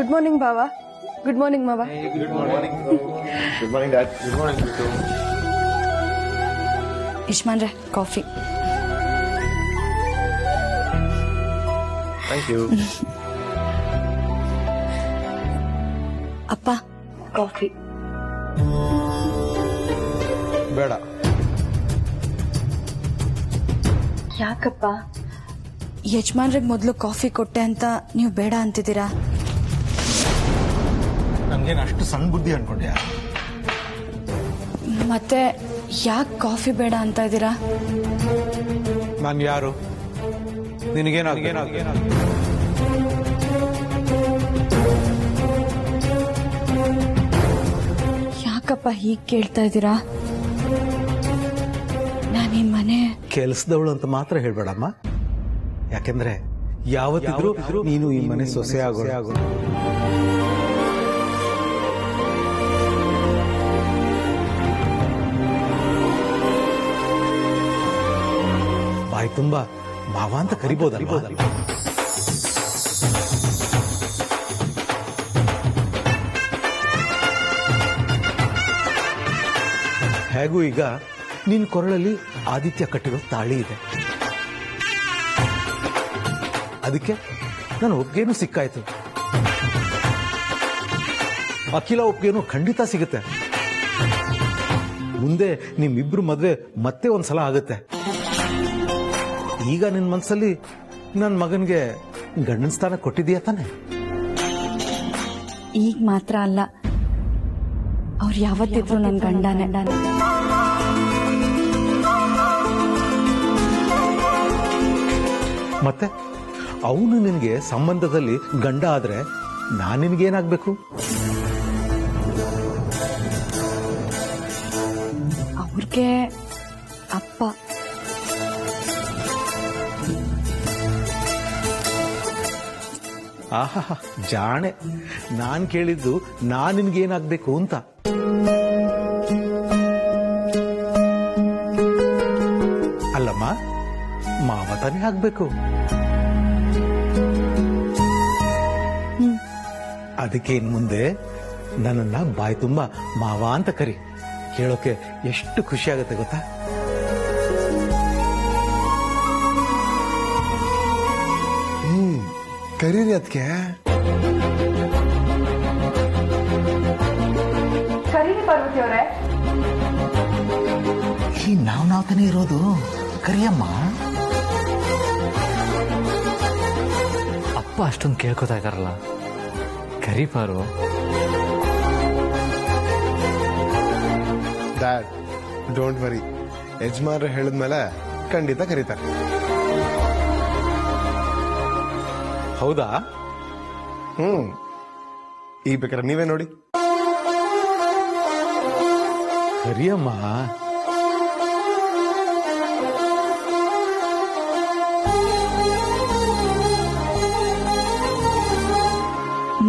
Good morning ಬಾವಾ. Good morning ಮಾವ. Good morning. Good morning dad. Good morning. ಯಜಮಾನ್ರೆ coffee. Thank you. ಅಪ್ಪ coffee. ಬೇಡ. ಯಾಕಪ್ಪ? ಯಜಮಾನ್ರಿಗೆ ಮೊದಲು ಕಾಫಿ ಕೊಟ್ಟೆ ಅಂತ ನೀವು ಬೇಡ ಅಂತಿದ್ದೀರಾ? ನನ್ಗೇನು ಅಷ್ಟು ಸಣ್ಣ ಬುದ್ಧಿ ಅನ್ಕೊಂಡ್ಯಾ? ಮತ್ತೆ ಯಾಕೆ ಕಾಫಿ ಬೇಡ ಅಂತ ಇದ್ದೀರಾ? ನಾನು ಯಾರು? ನಿನಗೇನಾಗ? ಯಾಕಪ್ಪ ಹೀಗೆ ಕೇಳ್ತಾ ಇದ್ದೀರಾ? ನಾನು ಈ ಮನೆ ಕೆಲಸದವಳು ಅಂತ ಮಾತ್ರ ಹೇಳ್ಬೇಡಮ್ಮ. ಯಾಕೆಂದ್ರೆ ಯಾವತ್ತಿದ್ರು ನೀನು ಈ ಮನೆ ಸೊಸೆ ಆಗೋ. ಬಾಯಿ ತುಂಬಾ ಮಾವ ಅಂತ ಕರಿಬೋದಲ್ವಾ? ಹೇಗೂ ಈಗ ನಿನ್ನ ಕೊರಳಲ್ಲಿ ಆದಿತ್ಯ ಕಟ್ಟಿರೋ ತಾಳಿ ಇದೆ. ಅದಕ್ಕೆ ನನ್ನ ಒಪ್ಪಿಗೆನೂ ಸಿಕ್ಕಾಯ್ತು. ಅಖಿಲ ಒಪ್ಪಿಗೆನೂ ಖಂಡಿತ ಸಿಗುತ್ತೆ. ಮುಂದೆ ನಿಮ್ಮಿಬ್ರು ಮದ್ವೆ ಮತ್ತೆ ಒಂದ್ಸಲ ಆಗುತ್ತೆ. ಈಗ ನಿನ್ನ ಮನಸ್ಸಲ್ಲಿ ನನ್ನ ಮಗನಿಗೆ ಗಂಡನ ಸ್ಥಾನ ಕೊಟ್ಟಿದೀಯ ತಾನೆ? ಈಗ ಮಾತ್ರ ಅಲ್ಲ, ಅವ್ರು ಯಾವತ್ತಿದ್ರು ನನ್ನ ಗಂಡನೇ. ಮತ್ತೆ ಅವನು ನಿನಗೆ ಸಂಬಂಧದಲ್ಲಿ ಗಂಡ ಆದ್ರೆ ನಾನು ನಿನಗೇನಾಗ್ಬೇಕು? ಅವ್ರಿಗೆ ಅಪ್ಪ. ಆಹಾ, ಜಾಣೆ. ನಾನ್ ಕೇಳಿದ್ದು ನಾನ್ ನಿನ್ಗೇನಾಗ್ಬೇಕು ಅಂತ. ಅಲ್ಲಮ್ಮ, ಮಾವ ತಾನೇ ಆಗ್ಬೇಕು. ಅದಕ್ಕೆ ಇನ್ ಮುಂದೆ ನನ್ನನ್ನ ಬಾಯಿ ತುಂಬಾ ಮಾವ ಅಂತ ಕರಿ. ಕೇಳೋಕೆ ಎಷ್ಟು ಖುಷಿ ಆಗುತ್ತೆ ಗೊತ್ತಾ? ಕರೀರಿ ಅದಕ್ಕೆ. ಕರೀರಿ ಪಾರ್ವತಿ ಅವರೇ. ಈ ನಾವ್ ತಾನೇ ಇರೋದು. ಕರಿಯಮ್ಮ. ಅಪ್ಪ ಅಷ್ಟೊಂದು ಕೇಳ್ಕೊತಾ ಇದಾರಲ್ಲ, ಕರಿಪಾರು. Dad, don't worry. ಯಜಮಾನ್ರು ಹೇಳಿದ್ಮೇಲೆ ಖಂಡಿತ ಕರೀತಾರೆ. ಹೌದಾ? ಈಗ ಬೇಕಾದ್ರೆ ನೀವೇ ನೋಡಿ. ಕರಿಯಮ್ಮ.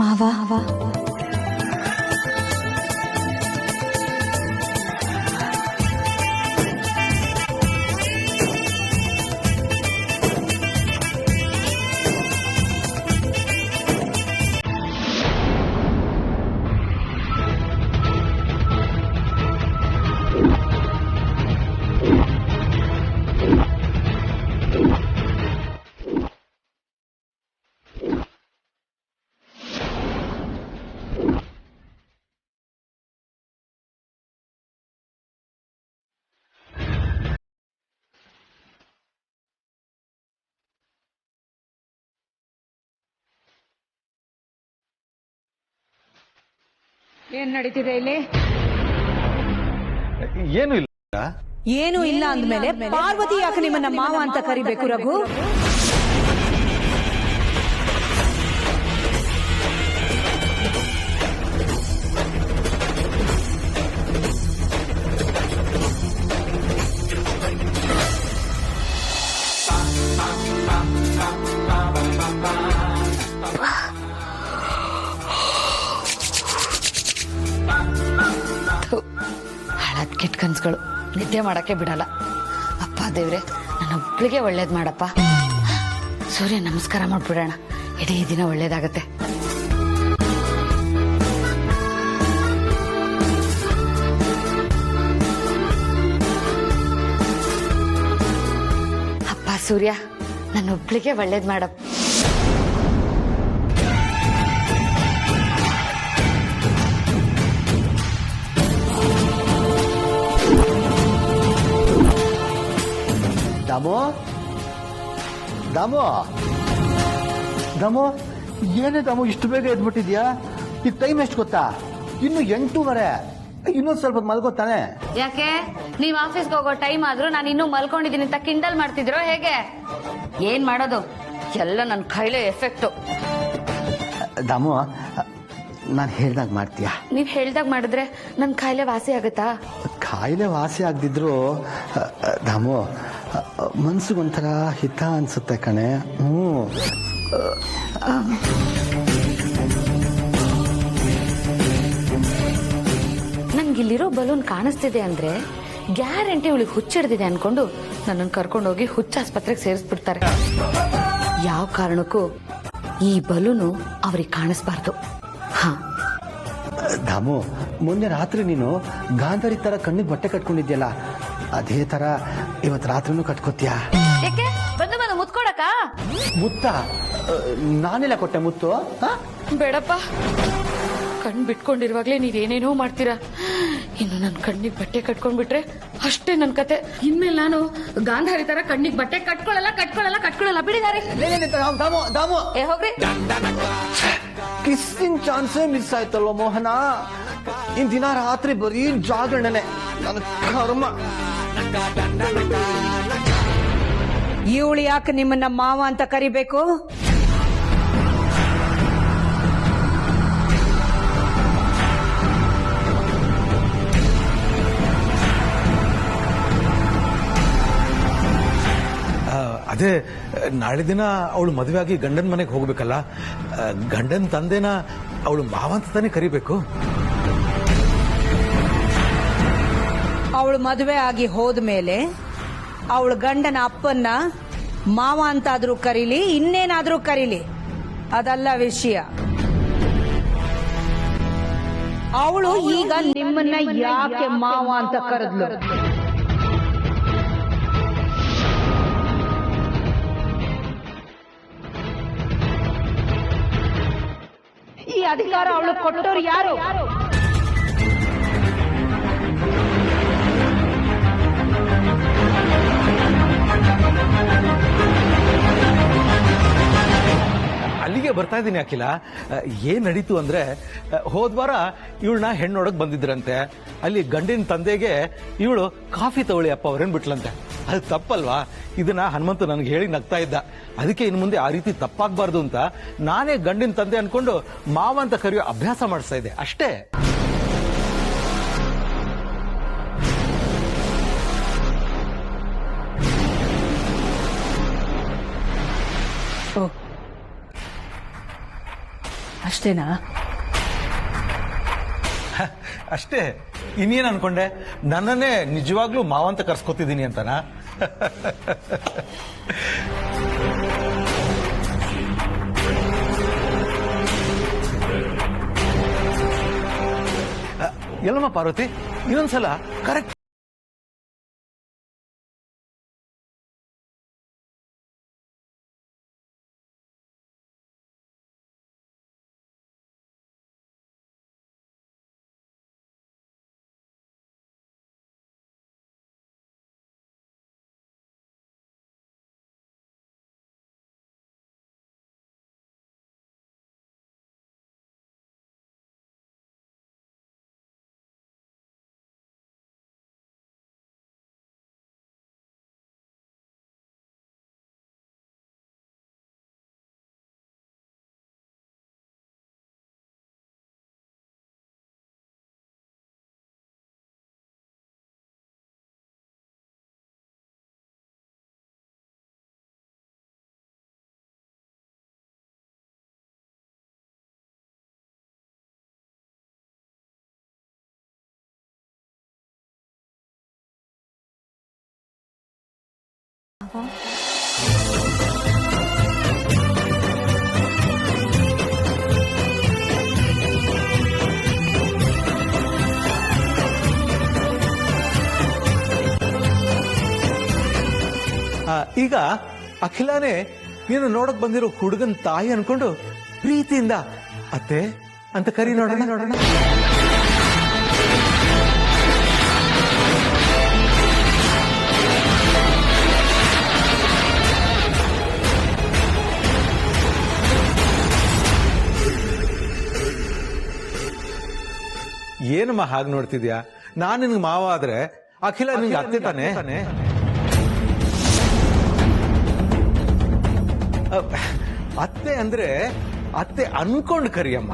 ಮಾವ. ಏನ್ ನಡೀತಿದೆ ಇಲ್ಲಿ? ಏನು ಇಲ್ಲ. ಏನು ಇಲ್ಲ ಅಂದ್ಮೇಲೆ ಪಾರ್ವತಿ ಯಾಕೆ ನಿಮ್ಮನ್ನ ಮಾವ ಅಂತ ಕರಿಬೇಕು ರಘು? ಹಳದ್ ಕೆಟ್ಟ ಕನ್ಸುಗಳು ನಿದ್ದೆ ಮಾಡಕ್ಕೆ ಬಿಡಲ್ಲ. ಅಪ್ಪ ದೇವ್ರೆ, ನನ್ನ ಒಬ್ಳಿಗೆ ಒಳ್ಳೇದ್ ಮಾಡಪ್ಪ. ಸೂರ್ಯ ನಮಸ್ಕಾರ ಮಾಡ್ಬಿಡೋಣ, ಇಡೀ ದಿನ ಒಳ್ಳೇದಾಗತ್ತೆ. ಸೂರ್ಯ ನನ್ನೊಬ್ಳಿಗೆ ಒಳ್ಳೇದ್ ಮಾಡಪ್ಪ. ದಾಮೋ ದಾಮೋ ದಾಮೋ ಏನೇ ದಾಮೋ ಇಷ್ಟು ಬೇಗ ಎದ್ಬಿಟ್ಟಿದ್ಯಾ? ಈಗ ಟೈಮ್ ಎಷ್ಟು ಗೊತ್ತಾ? ಇನ್ನು 8:30. ಇನ್ನೊಂದು ಸ್ವಲ್ಪ ಮಲ್ಗೋತಾನೆ. ಯಾಕೆ ನೀವ್ ಆಫೀಸ್ಗೆ ಹೋಗೋ ಟೈಮ್ ಆದ್ರೂ ನಾನು ಇನ್ನೂ ಮಲ್ಕೊಂಡಿದ್ದೀನಿ ಅಂತ ಕಿಂಡಲ್ ಮಾಡ್ತಿದ್ರೋ ಹೇಗೆ? ಏನ್ ಮಾಡೋದು, ಎಲ್ಲ ನನ್ನ ಕೈಲೇ ಎಫೆಕ್ಟು. ದಾಮೋ ನಾನು ಹೇಳ್ದಾಗ ಮಾಡ್ತೀಯಾ? ನೀವ್ ಹೇಳ್ದಾಗ ಮಾಡಿದ್ರೆ ನನ್ ಕಾಯಿಲೆ ವಾಸಿ ಆಗುತ್ತಾ? ಕಾಯಿಲೆ ವಾಸಿ ಆಗದಿದ್ರು ದಾಮೋ ಮನ್ಸಿಗೊಂಥರ ಹಿತ ಅನ್ಸುತ್ತೆ ಕಣೆ. ನನ್ಗಿಲ್ಲಿರೋ ಬಲೂನ್ ಕಾಣಿಸ್ತಿದೆ ಅಂದ್ರೆ ಗ್ಯಾರಂಟಿ ಇವಳಿಗೆ ಹುಚ್ಚಿಡ್ದಿದೆ ಅನ್ಕೊಂಡು ನನ್ನನ್ನು ಕರ್ಕೊಂಡೋಗಿ ಹುಚ್ಚ ಆಸ್ಪತ್ರೆಗೆ ಸೇರಿಸ್ಬಿಡ್ತಾರೆ. ಯಾವ ಕಾರಣಕ್ಕೂ ಈ ಬಲೂನು ಅವ್ರಿಗೆ ಕಾಣಿಸ್ಬಾರ್ದು. ಹಾ ದಾಮು, ಮೊನ್ನೆ ರಾತ್ರಿ ನೀನು ಗಾಂಧಾರಿ ತರ ಕಣ್ಣಿಗೆ ಬಟ್ಟೆ ಕಟ್ಕೊಂಡಿದ್ಯಲ್ಲ, ಅದೇ ತರ ಇವತ್ತು ರಾತ್ರಿನೂ ಕಟ್ಕೋತೀಯಾ? ಯಾಕೆ ಬಂದು ಬಂದು ಮುತ್ಕೊಡಕ? ಮುತ್ತ ನಾನೆಲ್ಲ ಕೊಟ್ಟೆ ಮುತ್ತು? ಬೇಡಪ್ಪ, ಕಣ್ ಬಿಟ್ಕೊಂಡಿರುವಾಗ್ಲೇ ನೀವೇನೇನೋ ಮಾಡ್ತೀರಾ. ಇನ್ನು ನನ್ ಕಣ್ಣಿಗೆ ಬಟ್ಟೆ ಕಟ್ಕೊಂಡ್ಬಿಟ್ರೆ ಅಷ್ಟೇ ನನ್ ಕತೆ. ಇನ್ಮೇಲೆ ನಾನು ಗಾಂಧಾರಿ ತರ ಕಣ್ಣಿಗೆ ಬಟ್ಟೆ ಕಟ್ಕೊಳ್ಳಲ್ಲ ಬಿಡಿದಾರೆ. ದಾಮು ಏ ಹೋಗ್ರಿ. ಕಿಸ್ಸಿಂಗ್ ಚಾನ್ಸೇ ಮಿಸ್ ಆಯ್ತಲ್ವ ಮೋಹನ? ದಿನ ರಾತ್ರಿ ಬರೀ ಜಾಗರಣೆ. ನನ್ನ ಕರ್ಮ. ಇವಳು ಯಾಕೆ ನಿಮ್ಮನ್ನ ಮಾವ ಅಂತ ಕರಿಬೇಕು? ಅದೇ ನಾಳೆ ದಿನ ಅವಳು ಮದುವೆ ಆಗಿ ಗಂಡನ ಮನೆಗೆ ಹೋಗ್ಬೇಕಲ್ಲ, ಗಂಡನ ತಂದೆನ ಅವಳು ಮಾವಂತ ತಾನೇ ಕರಿಬೇಕು. ಅವಳು ಮದುವೆ ಆಗಿ ಹೋದ್ಮೇಲೆ ಅವಳು ಗಂಡನ ಅಪ್ಪನ್ನ ಮಾವ ಅಂತಾದ್ರೂ ಕರೀಲಿ, ಇನ್ನೇನಾದ್ರೂ ಕರೀಲಿ, ಅದಲ್ಲ ವಿಷಯ. ಅವಳು ಈಗ ನಿಮ್ಮನ್ನ ಯಾಕೆ ಮಾವ ಅಂತ ಕರೆದ್ಲು? ಈ ಅಧಿಕಾರ ಅವಳು ಕೊಟ್ಟೋರು ಯಾರು? ಅಲ್ಲಿಗೆ ಬರ್ತಾ ಇದ್ದೀನಿ ಅಖಿಲ. ಏನ್ ನಡೀತು ಅಂದ್ರೆ, ಹೋದ್ವಾರ ಇವಳನ್ನ ಹೆಣ್ಣೊಡಗ್ ಬಂದಿದ್ರಂತೆ. ಅಲ್ಲಿ ಗಂಡಿನ ತಂದೆಗೆ ಇವಳು ಕಾಫಿ ತಗೊಳ್ಳಿ ಅಪ್ಪ ಅವ್ರೇನ್ ಬಿಟ್ಲಂತೆ. ಅದು ತಪ್ಪಲ್ವಾ? ಇದನ್ನ ಹನುಮಂತ ನನಗೆ ಹೇಳಿ ನಗ್ತಾ ಇದ್ದ. ಅದಕ್ಕೆ ಇನ್ನು ಮುಂದೆ ಆ ರೀತಿ ತಪ್ಪಾಗಬಾರ್ದು ಅಂತ ನಾನೇ ಗಂಡಿನ ತಂದೆ ಅನ್ಕೊಂಡು ಮಾವ ಅಂತ ಕರೆಯೋ ಅಭ್ಯಾಸ ಮಾಡಿಸ್ತಾ ಇದ್ದೆ ಅಷ್ಟೇ. ಅಷ್ಟೇನಾ? ಅಷ್ಟೇ. ಇನ್ನೇನ್ ಅನ್ಕೊಂಡೆ? ನನ್ನನ್ನೇ ನಿಜವಾಗ್ಲೂ ಮಾವಂತ ಕರ್ಸ್ಕೊತಿದ್ದೀನಿ ಅಂತನಾ? ಎಲ್ಲಮ್ಮ ಪಾರ್ವತಿ, ಇನ್ನೊಂದ್ಸಲ ಕರೆಕ್ಟ್. ಈಗ ಅಖಿಲಾನೇ ನೀನು ನೋಡಕ್ ಬಂದಿರೋ ಹುಡುಗನ್ ತಾಯಿ ಅನ್ಕೊಂಡು ಪ್ರೀತಿಯಿಂದ ಅತ್ತೆ ಅಂತ ಕರಿ ನೋಡೋಣ. ಏನಮ್ಮ ಹಾಗೆ ನೋಡ್ತಿದ್ಯಾ? ನಾನು ನಿನ್ಗೆ ಮಾವ ಆದ್ರೆ ಅಖಿಲ ನಿನ್ಗೆ ಅತ್ತೆ ತಾನೆ. ಅತ್ತೆ ಅಂದ್ರೆ ಅತ್ತೆ ಅನ್ಕೊಂಡು ಕರಿಯಮ್ಮ.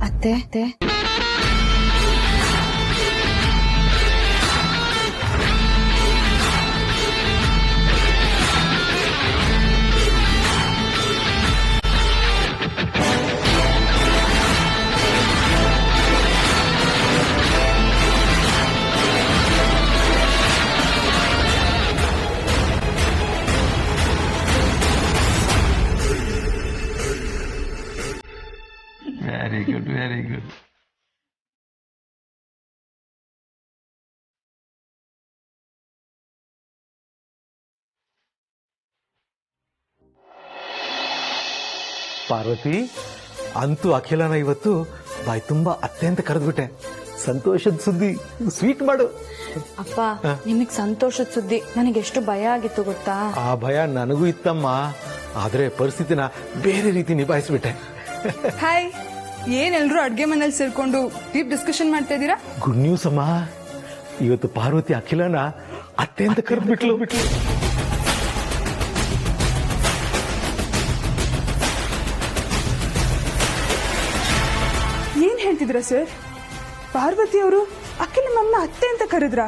ಅತ್ತೆ ವೆರಿ ಗುಡ್. ಪಾರ್ವತಿ, ಅಂತೂ ಅಖಿಲನ ಇವತ್ತು ಬಾಯ್ ತುಂಬಾ ಅತ್ತೆ ಅಂತ ಕರೆದ್ಬಿಟ್ಟೆ. ಸಂತೋಷದ ಸುದ್ದಿ, ಸ್ವೀಟ್ ಮಾಡು. ಅಪ್ಪ, ನಿಮಗ್ ಸಂತೋಷದ ಸುದ್ದಿ. ನನಗೆ ಎಷ್ಟು ಭಯ ಆಗಿತ್ತು ಗೊತ್ತಾ? ಆ ಭಯ ನನಗೂ ಇತ್ತಮ್ಮ, ಆದ್ರೆ ಪರಿಸ್ಥಿತಿನ ಬೇರೆ ರೀತಿ ನಿಭಾಯಿಸ್ಬಿಟ್ಟೆ. ಹಾಯ್, ಏನ್ ಎಲ್ರು ಅಡ್ಗೆ ಮನೇಲಿ ಸೇರ್ಕೊಂಡು ಡೀಪ್ ಡಿಸ್ಕಷನ್ ಮಾಡ್ತಾ ಇದೀರಾ? ಗುಡ್ ನ್ಯೂಸ್ ಅಮ್ಮ, ಇವತ್ತು ಪಾರ್ವತಿ ಅಖಿಲನ ಅತ್ತೆ ಅಂತ ಕರೆದ್ಬಿಟ್ಲು. ಏನ್ ಹೇಳ್ತಿದ್ರ ಸರ್? ಪಾರ್ವತಿ ಅವರು ಅಖಿಲ ಮ್ಯಾಮ್ನ ಅತ್ತೆ ಅಂತ ಕರೆದ್ರ?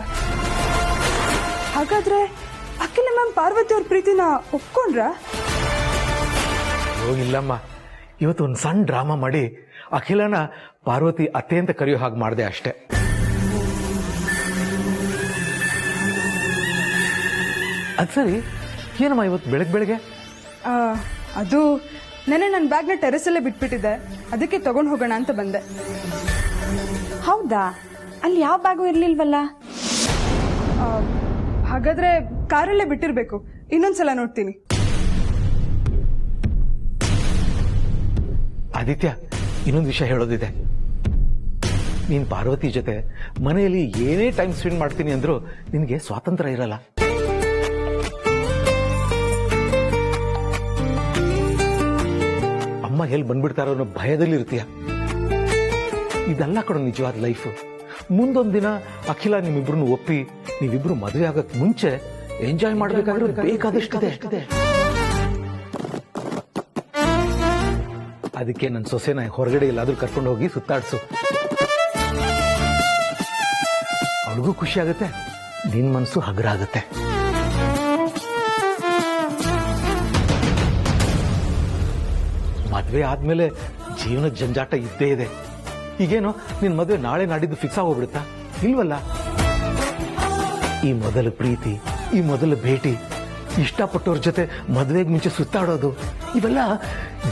ಹಾಗಾದ್ರೆ ಅಖಿಲ ಮ್ಯಾಮ್ ಪಾರ್ವತಿ ಅವ್ರ ಪ್ರೀತಿನ ಒಪ್ಕೊಂಡ್ರ? ಹೋಗಿಲ್ಲಮ್ಮ, ಇವತ್ತು ಒಂದು ಸಣ್ಣ ಡ್ರಾಮಾ ಮಾಡಿ ಅಖಿಲನ ಪಾರ್ವತಿ ಅತ್ತೆ ಅಂತ ಕರೆಯೋ ಹಾಗೆ ಮಾಡಿದೆ ಅಷ್ಟೇ. ಅದ್ ಸರಿ, ಏನಮ್ಮ ಇವತ್ತು ಬೆಳಗ್ಗೆ? ಅದು ನೆನೆ ನನ್ನ ಬ್ಯಾಗ್ನ ಟೆರೆಸಲ್ಲೇ ಬಿಟ್ಬಿಟ್ಟಿದೆ, ಅದಕ್ಕೆ ತಗೊಂಡ್ ಹೋಗೋಣ ಅಂತ ಬಂದೆ. ಹೌದಾ? ಅಲ್ಲಿ ಯಾವ ಬ್ಯಾಗು ಇರ್ಲಿಲ್ವಲ್ಲ? ಹಾಗಾದ್ರೆ ಕಾರಲ್ಲೇ ಬಿಟ್ಟಿರ್ಬೇಕು. ಇನ್ನೊಂದ್ಸಲ ನೋಡ್ತೀನಿ. ಆದಿತ್ಯ, ಇನ್ನೊಂದು ವಿಷಯ ಹೇಳೋದಿದೆ. ನೀನ್ ಪಾರ್ವತಿ ಜೊತೆ ಮನೆಯಲ್ಲಿ ಏನೇ ಟೈಮ್ ಸ್ಪೆಂಡ್ ಮಾಡ್ತೀನಿ ಅಂದ್ರೂ ನಿನಗೆ ಸ್ವಾತಂತ್ರ್ಯ ಇರಲ್ಲ. ಅಮ್ಮ ಎಲ್ಲಿ ಬಂದ್ಬಿಡ್ತಾರೋ ಅನ್ನೋ ಭಯದಲ್ಲಿ ಇರ್ತೀಯ. ಇದೆಲ್ಲ ಕೂಡ ನಿಜವಾದ ಲೈಫ್. ಮುಂದೊಂದಿನ ಅಖಿಲ ನಿಮ್ಮಿಬ್ರನ್ನು ಒಪ್ಪಿ ನೀವಿಬ್ರು ಮದುವೆ ಆಗಕ್ ಮುಂಚೆ ಎಂಜಾಯ್ ಮಾಡ್ಬೇಕಾದ್ರೆ ಬೇಕಾದಷ್ಟಿದೆ. ಅದಕ್ಕೆ ನನ್ನ ಸೊಸೆನ ಹೊರಗಡೆ ಎಲ್ಲಾದ್ರೂ ಕರ್ಕೊಂಡು ಹೋಗಿ ಸುತ್ತಾಡ್ಸು. ಅವಳಿಗೂ ಖುಷಿ ಆಗುತ್ತೆ, ನಿನ್ ಮನಸ್ಸು ಹಗುರ ಆಗುತ್ತೆ. ಮದ್ವೆ ಆದ್ಮೇಲೆ ಜೀವನದ ಜಂಜಾಟ ಇದ್ದೇ ಇದೆ. ಈಗೇನು ನಿನ್ ಮದ್ವೆ ನಾಳೆ ನಾಡಿದ್ದು ಫಿಕ್ಸ್ ಆಗೋಗ್ಬಿಡುತ್ತಾ? ಇಲ್ವಲ್ಲ. ಈ ಮೊದಲ ಪ್ರೀತಿ, ಈ ಮೊದಲ ಭೇಟಿ, ಇಷ್ಟಪಟ್ಟವ್ರ ಜೊತೆ ಮದುವೆಗೆ ಮುಂಚೆ ಸುತ್ತಾಡೋದು, ಇವೆಲ್ಲ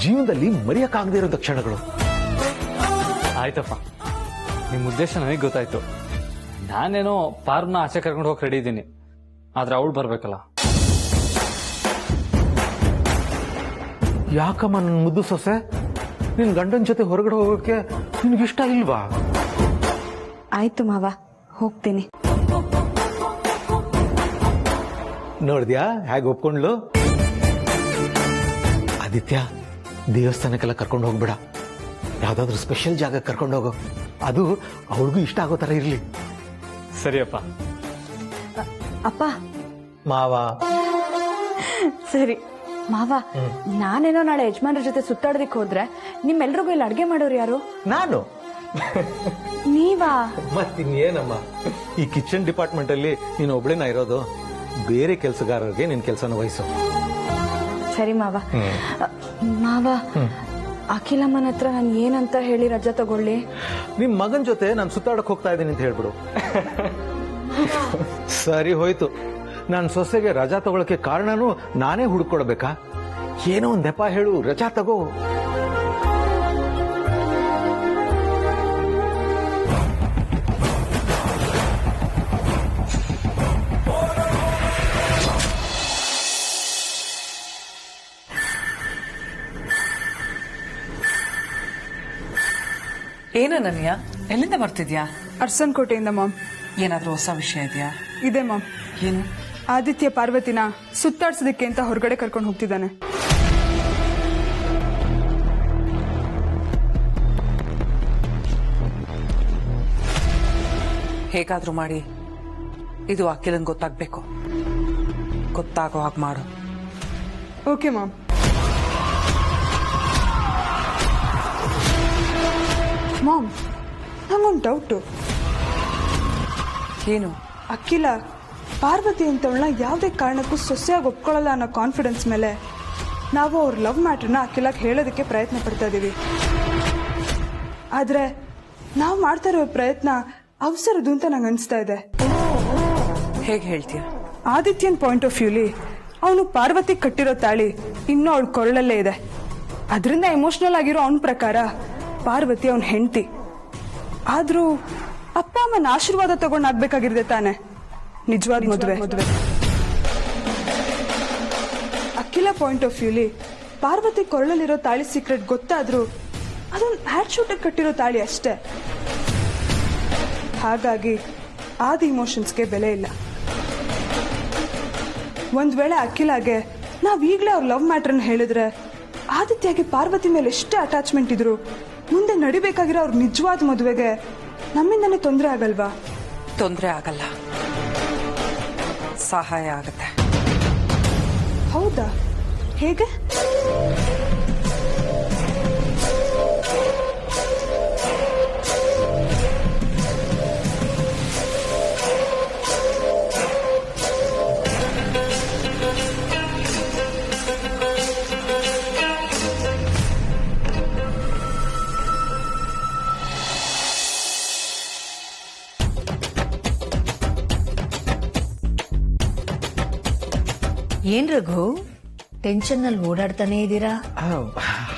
ಜೀವನದಲ್ಲಿ ಮರೆಯಕ್ಕಾಗದೇ ಇರೋ ಕ್ಷಣಗಳು. ಆಯ್ತಪ್ಪ, ನಿಮ್ ಉದ್ದೇಶ ನನಗೆ ಗೊತ್ತಾಯ್ತು. ನಾನೇನೋ ಪಾರ್ನ ಆಚೆ ಕರ್ಕೊಂಡು ಹೋಗಿ ರೆಡಿ ಇದ್ದೀನಿ, ಆದ್ರೆ ಅವಳು ಬರ್ಬೇಕಲ್ಲ. ಯಾಕಮ್ಮ ನನ್ನ ಮುದ್ದು ಸೊಸೆ, ನಿನ್ ಗಂಡನ ಜೊತೆ ಹೊರಗಡೆ ಹೋಗೋಕೆ ನಿನ್ಗಿಷ್ಟ ಇಲ್ವಾ? ಆಯ್ತು ಮಾವ, ಹೋಗ್ತೀನಿ. ನೋಡಿದ್ಯಾ ಹೇಗೆ ಒಪ್ಕೊಂಡ್ಲು? ಆದಿತ್ಯ, ದೇವಸ್ಥಾನಕ್ಕೆಲ್ಲ ಕರ್ಕೊಂಡು ಹೋಗ್ಬೇಡ, ಯಾವ್ದಾದ್ರು ಸ್ಪೆಷಲ್ ಜಾಗ ಕರ್ಕೊಂಡು ಹೋಗೋ. ಅದು ಅವಳಿಗೂ ಇಷ್ಟ ಆಗೋ ತರ ಇರ್ಲಿ. ಸರಿಯಪ್ಪ. ಅಪ್ಪ. ಮಾವ. ಸರಿ ಮಾವ, ನಾನೇನೋ ನಾಳೆ ಯಜಮಾನ್ರ ಜೊತೆ ಸುತ್ತಾಡೋದಕ್ಕೆ ಹೋದ್ರೆ ನಿಮ್ಮೆಲ್ರಿಗೂ ಇಲ್ಲಿ ಅಡ್ಗೆ ಮಾಡೋರು ಯಾರು? ನಾನು. ನೀವಾ? ಮತ್ತಿನ್ನೇನಮ್ಮ, ಈ ಕಿಚನ್ ಡಿಪಾರ್ಟ್ಮೆಂಟ್ ಅಲ್ಲಿ ನೀನು ಒಬ್ಳೇನ ಇರೋದು? ಬೇರೆ ಕೆಲಸಗಾರರಿಗೆ ನಿನ್ ಕೆಲಸನ ವಹಿಸು. ಸರಿ ಮಾವ. ಮಾವ, ಅಖಿಲಮ್ಮನ ಹತ್ರ ನಾನು ಏನಂತ ಹೇಳಿ ರಜಾ ತಗೊಳ್ಳಿ? ನಿಮ್ ಮಗನ್ ಜೊತೆ ನಾನು ಸುತ್ತಾಡಕ್ ಹೋಗ್ತಾ ಇದ್ದೀನಿ ಅಂತ ಹೇಳ್ಬಿಡು. ಸರಿ ಹೋಯ್ತು. ನಾನು ಸೊಸೆಗೆ ರಜಾ ತಗೊಳಕ್ಕೆ ಕಾರಣನೂ ನಾನೇ ಹುಡುಕೊಡ್ಬೇಕಾ? ಏನೋ ಒಂದ್ ನೆಪ ಹೇಳು, ರಜಾ ತಗೋ. ಏನು ನನ್ಯ, ಎಲ್ಲಿಂದ ಬರ್ತಿದ್ಯಾ? ಅರ್ಸನ್ ಕೋಟೆಯಿಂದ ಮಾಮ್. ಏನಾದ್ರೂ ಹೊಸ ವಿಷಯ ಇದೆಯಾ? ಇದೆ ಮಾಮ್. ಏನು? ಆದಿತ್ಯ ಪಾರ್ವತಿನ ಸುತ್ತಾಡ್ಸೋದಕ್ಕೆ ಅಂತ ಹೊರಗಡೆ ಕರ್ಕೊಂಡು ಹೋಗ್ತಿದ್ದಾನೆ. ಹೇಗಾದ್ರೂ ಮಾಡಿ ಇದು ಅಖಿಲಂಗ್ ಗೊತ್ತಾಗ್ಬೇಕು. ಗೊತ್ತಾಗೋ ಹಾಗೆ ಮಾಡು. Okay mom. ಮಾಮ್, ನಂಗೊಂದು ಡೌಟು. ಏನು? ಅಖಿಲ ಪಾರ್ವತಿ ಅಂತವಳನ್ನ ಯಾವುದೇ ಕಾರಣಕ್ಕೂ ಸೊಸೆಯಾಗಿ ಒಪ್ಕೊಳ್ಳಲ್ಲ ಅನ್ನೋ ಕಾನ್ಫಿಡೆನ್ಸ್ ಮೇಲೆ ನಾವು ಅವ್ರ ಲವ್ ಮ್ಯಾಟ್ರನ್ನ ಅಖಿಲಾಗ್ ಹೇಳೋದಕ್ಕೆ ಪ್ರಯತ್ನ ಪಡ್ತಾ ಇದೀವಿ. ಆದ್ರೆ ನಾವು ಮಾಡ್ತಾ ಇರೋ ಪ್ರಯತ್ನ ಅವಸರದು ಅಂತ ನಂಗೆ ಅನಿಸ್ತಾ ಇದೆ. ಹೇಗೆ ಹೇಳ್ತೀಯ? ಆದಿತ್ಯನ್ ಪಾಯಿಂಟ್ ಆಫ್ ವ್ಯೂಲಿ ಅವನು ಪಾರ್ವತಿ ಕಟ್ಟಿರೋ ತಾಳಿ ಇನ್ನೂ ಅವಳ ಕೊರಳಲ್ಲೇ ಇದೆ. ಅದರಿಂದ ಎಮೋಷನಲ್ ಆಗಿರೋ ಅವನ ಪ್ರಕಾರ ಪಾರ್ವತಿ ಅವನ ಹೆಂಡತಿ. ಆದ್ರೂ ಅಪ್ಪ ಅಮ್ಮನ ಆಶೀರ್ವಾದ ತಗೊಂಡಾಗ್ಬೇಕಾಗಿರ್ದೆ ತಾನೆ ನಿಜವಾದ ಮದುವೆ. ಅಖಿಲ ಪಾಯಿಂಟ್ ಆಫ್ ವ್ಯೂಲಿ ಪಾರ್ವತಿ ಕೊರಳಲ್ಲಿರೋ ತಾಳಿ ಸೀಕ್ರೆಟ್ ಗೊತ್ತಾದ್ರೂ ಅದೊಂದು ಹ್ಯಾಟ್ ಶೂಟ್ ಕಟ್ಟಿರೋ ತಾಳಿ ಅಷ್ಟೇ. ಹಾಗಾಗಿ ಆದ ಇಮೋಷನ್ಸ್ಗೆ ಬೆಲೆ ಇಲ್ಲ. ಒಂದ್ ವೇಳೆ ಅಖಿಲಾಗೆ ನಾವ್ ಈಗ್ಲೇ ಅವ್ರ ಲವ್ ಮ್ಯಾಟ್ರನ್ನ ಹೇಳಿದ್ರೆ ಆದಿತ್ಯಗೆ ಪಾರ್ವತಿ ಮೇಲೆ ಎಷ್ಟೇ ಅಟ್ಯಾಚ್ಮೆಂಟ್ ಇದ್ರು ಮುಂದೆ ನಡಿಬೇಕಾಗಿರೋ ಅವ್ರ ನಿಜವಾದ ಮದುವೆಗೆ ನಮ್ಮಿಂದನೇ ತೊಂದರೆ ಆಗಲ್ವಾ? ತೊಂದರೆ ಆಗಲ್ಲ, ಸಹಾಯ ಆಗತ್ತೆ. ಹೌದಾ? ಹೇಗೆ? ಏನ್ ರಘು, ಟೆನ್ಷನ್ ನಲ್ಲಿ ಓಡಾಡ್ತಾನೆ ಇದ್ದೀರಾ?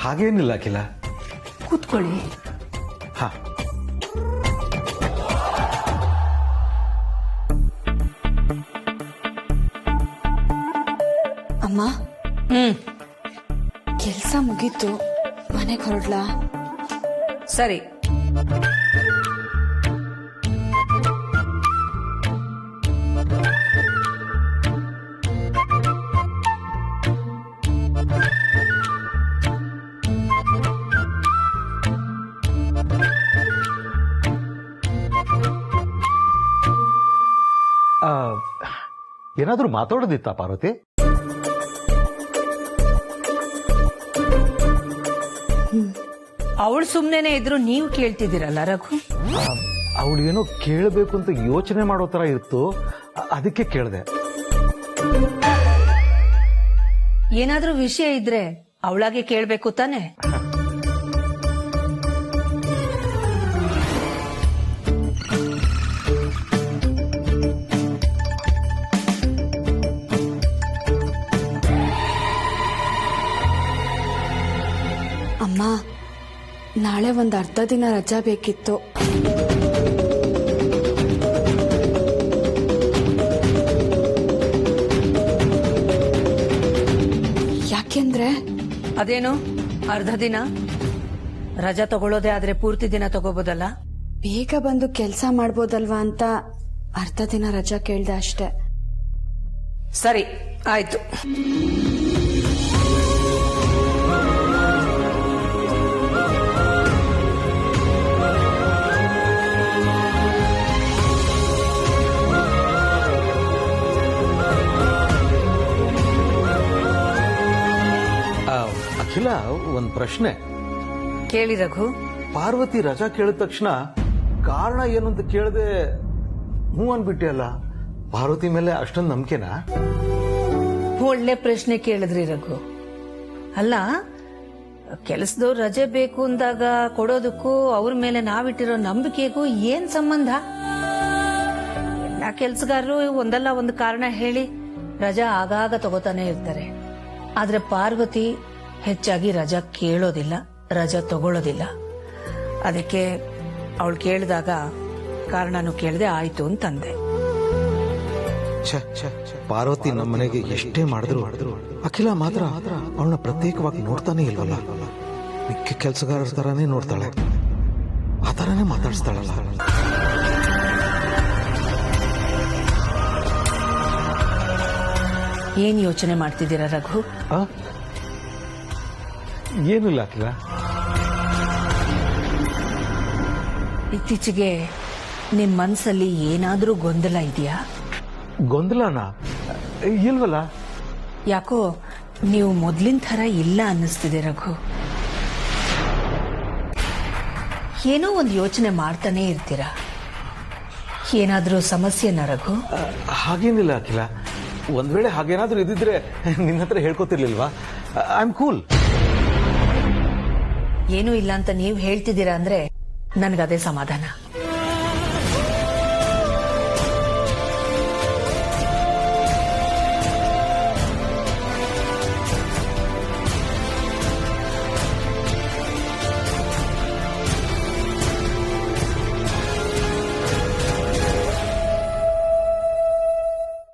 ಹಾಗೇನಿಲ್ಲ ಅಖಿಲ, ಕೂತ್ಕೊಳ್ಳಿ. ಹಾ. ಅಮ್ಮ, ಕೆಲ್ಸ ಮುಗೀತು, ಮನೆಗೆ ಹೊರಡ್ಲಾ? ಸರಿ. ಏನಾದ್ರೂ ಮಾತಾಡೋದಿತ್ತಾ ಪಾರ್ವತಿ? ಅವಳು ಸುಮ್ನೆನೆ ಇದ್ರು ನೀವು ಕೇಳ್ತಿದ್ದೀರಲ್ಲ ರಘು? ಅವಳು ಏನೋ ಕೇಳಬೇಕು ಅಂತ ಯೋಚನೆ ಮಾಡೋ ತರ ಇತ್ತು, ಅದಕ್ಕೆ ಕೇಳಿದೆ. ಏನಾದ್ರೂ ವಿಷಯ ಇದ್ರೆ ಅವಳಾಗೆ ಕೇಳ್ಬೇಕು ತಾನೆ? ಅಮ್ಮ, ನಾಳೆ ಒಂದು ಅರ್ಧ ದಿನ ರಜಾ ಬೇಕಿತ್ತು. ಯಾಕೆಂದ್ರೆ ಅದೇನು ಅರ್ಧ ದಿನ ರಜಾ ತಗೊಳ್ಳೋದೇ ಆದ್ರೆ ಪೂರ್ತಿ ದಿನ ತಗೋಬೋದಲ್ಲ? ಬೇಗ ಬಂದು ಕೆಲಸ ಮಾಡ್ಬೋದಲ್ವಾ ಅಂತ ಅರ್ಧ ದಿನ ರಜಾ ಕೇಳ್ದೆ ಅಷ್ಟೆ. ಸರಿ, ಆಯ್ತು. ಅಖಿಲ, ಒಂದ್ ಪ್ರಶ್ನೆ ಕೇಳಿ ರಘು. ಪಾರ್ವತಿ ರಜಾ ಕೇಳಿದ ತಕ್ಷಣ ಕಾರಣ ಏನು ಅಂತ ಕೇಳದೆ ಹ್ಞೂ ಅನ್ಬಿಟ್ಟೆ ಅಲ್ಲ, ಪಾರ್ವತಿ ಮೇಲೆ ಅಷ್ಟೊಂದು ನಂಬಿಕೆನಾ? ಒಳ್ಳೆ ಪ್ರಶ್ನೆ ಕೇಳಿದ್ರಿ ರಘು. ಅಲ್ಲ, ಕೆಲಸದವ್ರು ರಜೆ ಬೇಕು ಅಂದಾಗ ಕೊಡೋದಕ್ಕೂ ಅವ್ರ ಮೇಲೆ ನಾವಿಟ್ಟಿರೋ ನಂಬಿಕೆಗೂ ಏನ್ ಸಂಬಂಧ? ಎಲ್ಲ ಕೆಲ್ಸಗಾರರು ಒಂದಲ್ಲ ಒಂದು ಕಾರಣ ಹೇಳಿ ರಜಾ ಆಗಾಗ ತಗೋತಾನೆ ಇರ್ತಾರೆ. ಆದ್ರೆ ಪಾರ್ವತಿ ಹೆಚ್ಚಾಗಿ ರಜಾ ಕೇಳೋದಿಲ್ಲ, ರಜಾ ತಗೊಳ್ಳೋದಿಲ್ಲ. ಅದಕ್ಕೆ ಅವಳು ಕೇಳಿದಾಗ ಕಾರಣನು ಕೇಳದೆ ಆಯ್ತು ಅಂತಂದೆ. ಪಾರ್ವತಿ ನಮ್ಮನೆಗೆ ಎಷ್ಟೇ ಮಾಡಿದ್ರು ಅಖಿಲ ಮಾತ್ರ ಅವಳನ್ನ ಪ್ರತ್ಯೇಕವಾಗಿ ನೋಡ್ತಾನೆ ಇಲ್ವಲ್ಲ. ಮಿಕ್ಕ ಕೆಲಸಗಾರರ ತರಾನೇ ನೋಡ್ತಾಳೆ, ಆ ತರಾನೇ ಮಾತಾಡಿಸ್ತಾಳಲ್ಲ. ಏನ್ ಯೋಚನೆ ಮಾಡ್ತಿದ್ದೀರಾ ರಘು? ಏನಿಲ್ಲ ಅಖಿಲ. ಇತ್ತೀಚೆಗೆ ನಿಮ್ ಮನ್ಸಲ್ಲಿ ಏನಾದ್ರೂ ಗೊಂದಲ ಇದೆಯಾ? ಗೊಂದಲನ ಇಲ್ವಲ್ಲ. ಯಾಕೋ ನೀವು ಮೊದ್ಲಿನ ಥರ ಇಲ್ಲ ಅನ್ನಿಸ್ತಿದೆ ರಘು. ಏನೋ ಒಂದು ಯೋಚನೆ ಮಾಡ್ತಾನೆ ಇರ್ತೀರಾ. ಏನಾದ್ರೂ ಸಮಸ್ಯೆನ ರಘು? ಹಾಗೇನಿಲ್ಲ ಅಖಿಲ. ಒಂದ್ ವೇಳೆ ಹಾಗೇನಾದ್ರೂ ಇದ್ದಿದ್ರೆ ನಿನ್ನ ಹತ್ರ ಹೇಳ್ಕೊತಿರ್ಲಿಲ್ವಾ? I am cool. ಏನೂ ಇಲ್ಲ ಅಂತ ನೀವು ಹೇಳ್ತಿದ್ದೀರಾ ಅಂದ್ರೆ ನನ್ಗದೇ ಸಮಾಧಾನ.